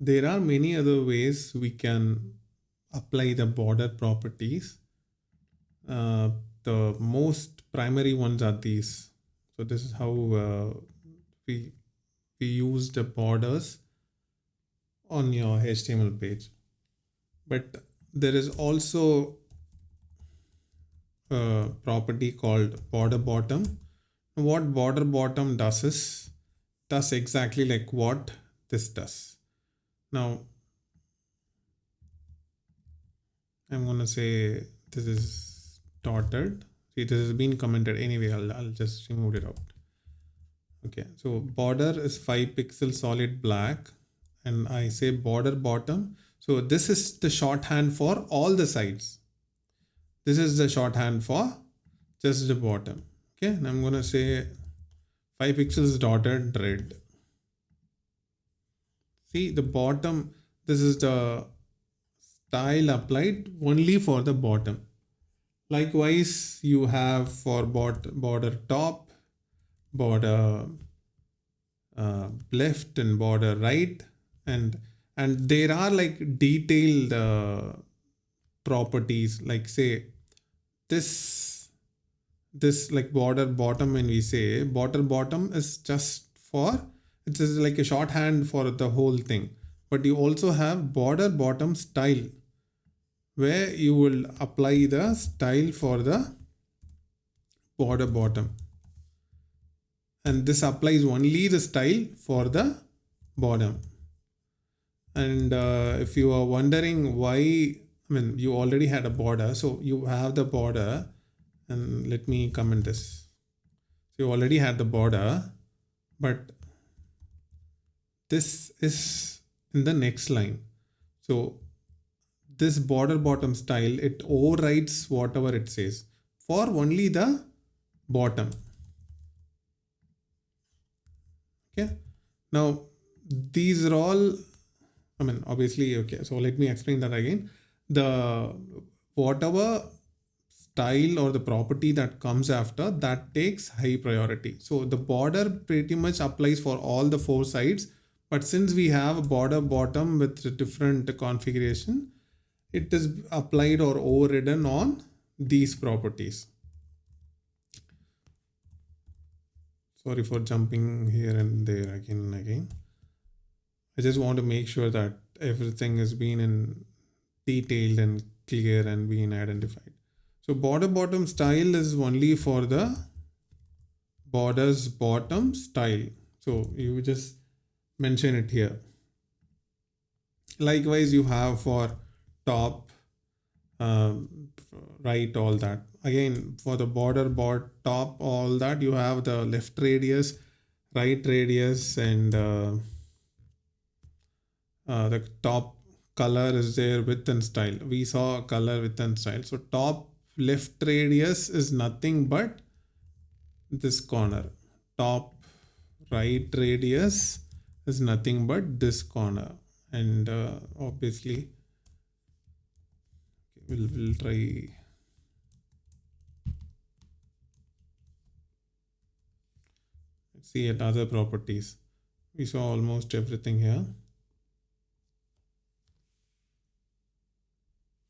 there are many other ways we can apply the border properties. The most primary ones are these. So this is how we use the borders on your HTML page. But there is also a property called border bottom. What border bottom does exactly like what this does. Now I'm gonna say this is dotted. See, this has been commented anyway. I'll just remove it out. Okay, so border is 5 pixel solid black, and I say border bottom. So this is the shorthand for all the sides. This is the shorthand for just the bottom. Okay, and I'm gonna say 5 pixels dotted red. See the bottom, this is the style applied only for the bottom. Likewise, you have for border top, border left, and border right, and there are like detailed properties, like say this like border bottom. When we say border bottom is just for, it is like a shorthand for the whole thing. But you also have border bottom style, where you will apply the style for the border bottom, and this applies only the style for the bottom. And if you are wondering why, I mean, you already had a border, so you have the border, and let me comment this. So you already had the border, but this is in the next line. So this border bottom style, it overrides whatever it says for only the bottom. Okay, now these are all, I mean, obviously, okay, so let me explain that again. The whatever style or the property that comes after, that takes high priority. So the border pretty much applies for all the 4 sides, but since we have a border bottom with different configuration, it is applied or overridden on these properties. Sorry for jumping here and there again and again. I just want to make sure that everything has been in detailed and clear and being identified. So border bottom style is only for the borders bottom style. So you just mention it here. Likewise, you have for top, right, all that. Again, for the border top, all that, you have the left radius, right radius, and the top color is there, width and style. We saw color, width and style. So top left radius is nothing but this corner. Top right radius is nothing but this corner. And obviously we'll try. Let's see at other properties. We saw almost everything here.